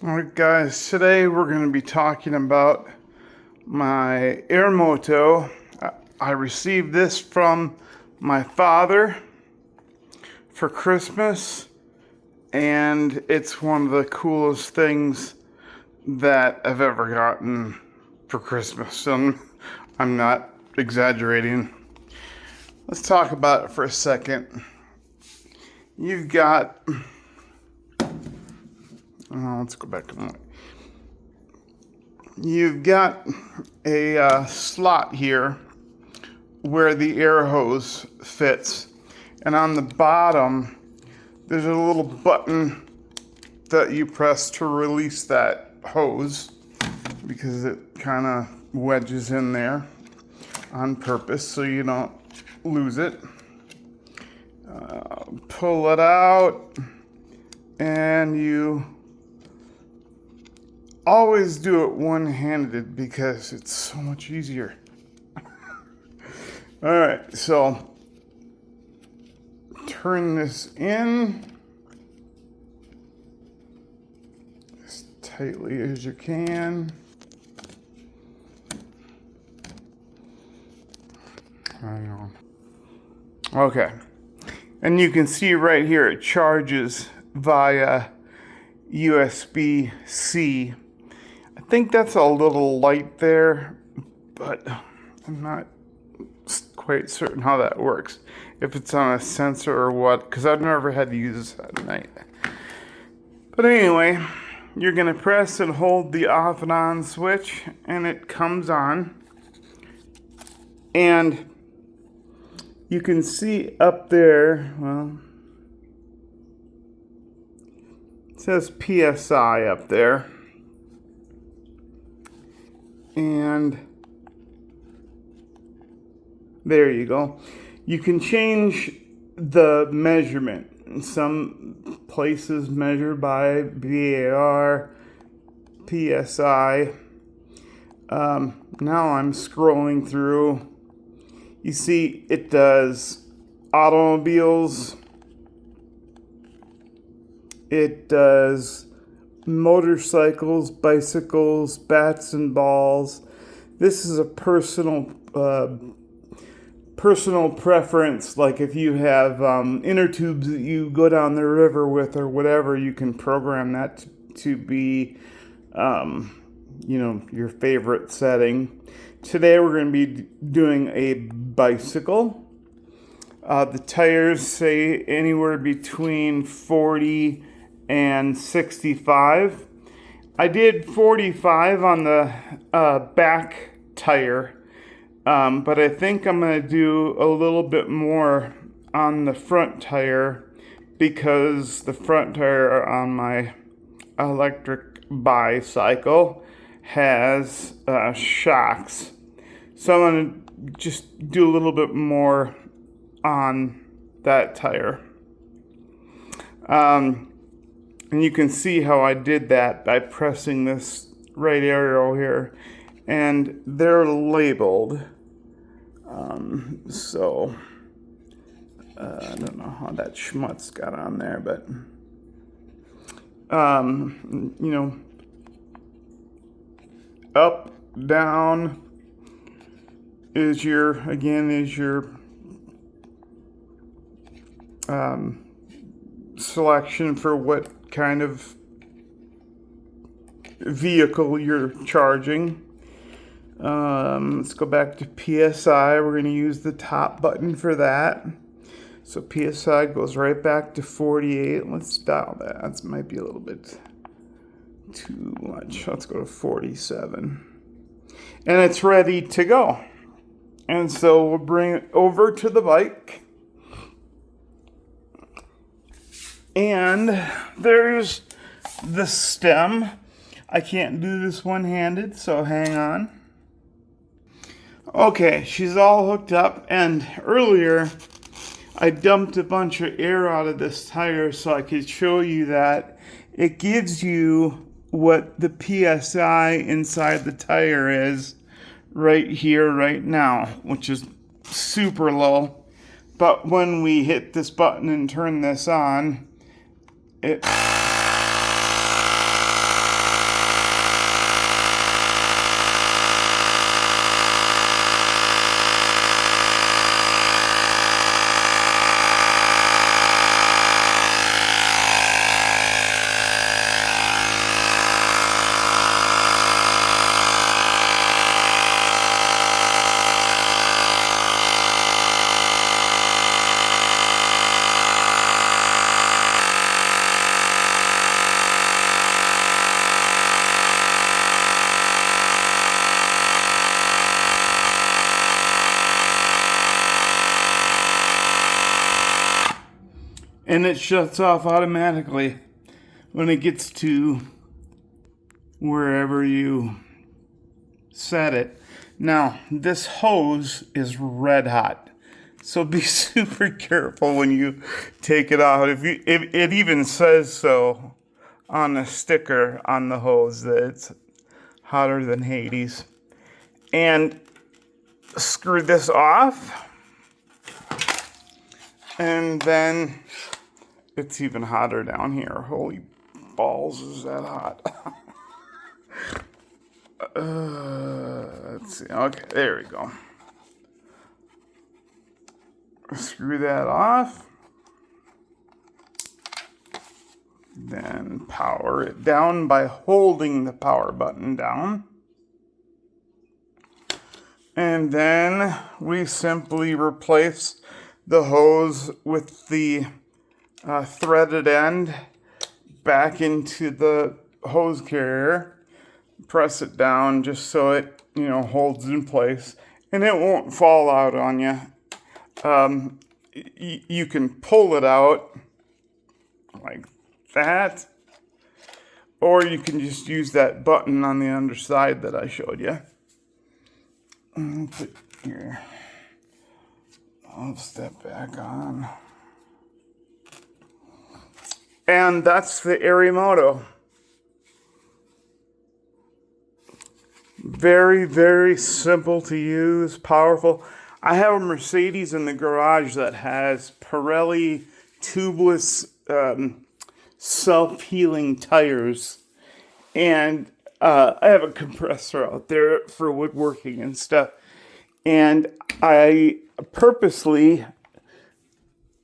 Alright guys, today we're going to be talking about my AIRIMOTO. I received this from my father for Christmas, and it's one of the coolest things that I've ever gotten for Christmas, and I'm not exaggerating. Let's talk about it for a second. You've got... let's go back to one. You've got a slot here where the air hose fits, and on the bottom there's a little button that you press to release that hose because it kind of wedges in there on purpose so you don't lose it. Pull it out, and you always do it one-handed because it's so much easier. All right, so turn this in as tightly as you can. Hang on. Okay, and you can see right here it charges via USB-C. I think that's a little light there, but I'm not quite certain how that works. If it's on a sensor or what, because I've never had to use this at night. But anyway, you're going to press and hold the off and on switch, and it comes on. And you can see up there, well, it says PSI up there. And there you go. You can change the measurement. Some places measure by VAR, PSI. Now I'm scrolling through. You see it does automobiles. It does motorcycles, bicycles, bats and balls. This is a personal preference. Like if you have inner tubes that you go down the river with or whatever, you can program that to be your favorite setting. Today we're going to be doing a bicycle. The tires say anywhere between 40 and 65. I did 45 on the back tire, but I think I'm going to do a little bit more on the front tire because the front tire on my electric bicycle has shocks. So I'm going to just do a little bit more on that tire. And you can see how I did that by pressing this right arrow here. And they're labeled. So I don't know how that schmutz got on there, but up, down is your selection for what kind of vehicle you're charging. Let's go back to PSI. We're going to use the top button for that. So PSI goes right back to 48. Let's dial that. That might be a little bit too much. Let's go to 47. And it's ready to go. And so we'll bring it over to the bike. And there's the stem. I can't do this one-handed, so hang on. Okay, she's all hooked up, and earlier I dumped a bunch of air out of this tire so I could show you that it gives you what the PSI inside the tire is right here, right now, which is super low. But when we hit this button and turn this on, it and it shuts off automatically when it gets to wherever you set it. Now, this hose is red hot, so be super careful when you take it out. If it even says so on the sticker on the hose that it's hotter than Hades. And screw this off, and then it's even hotter down here. Holy balls, is that hot? Let's see. Okay, there we go. Screw that off. Then power it down by holding the power button down. And then we simply replace the hose with the threaded end back into the hose carrier. Press it down just so it, holds in place, and it won't fall out on you. You can pull it out like that, or you can just use that button on the underside that I showed you. Put here. I'll step back on. And that's the AIRIMOTO. Very, very simple to use, powerful. I have a Mercedes in the garage that has Pirelli tubeless self-healing tires. And I have a compressor out there for woodworking and stuff. And I purposely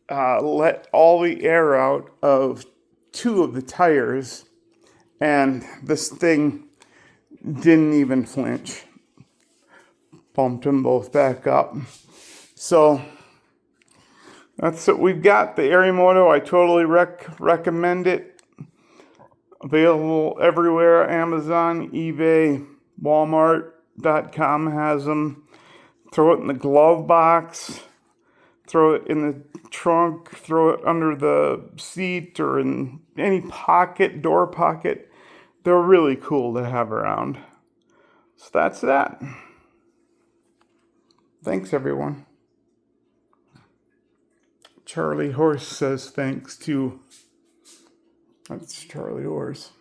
let all the air out of 2 of the tires. And this thing didn't even flinch. Pumped them both back up. So that's what we've got. The AIRIMOTO. I totally recommend it. Available everywhere. Amazon, eBay, Walmart.com has them. Throw it in the glove box. Throw it in the trunk. Throw it under the seat or in any pocket, door pocket. They're really cool to have around. So that's that. Thanks, everyone. Charlie Horse says thanks too. That's Charlie Horse.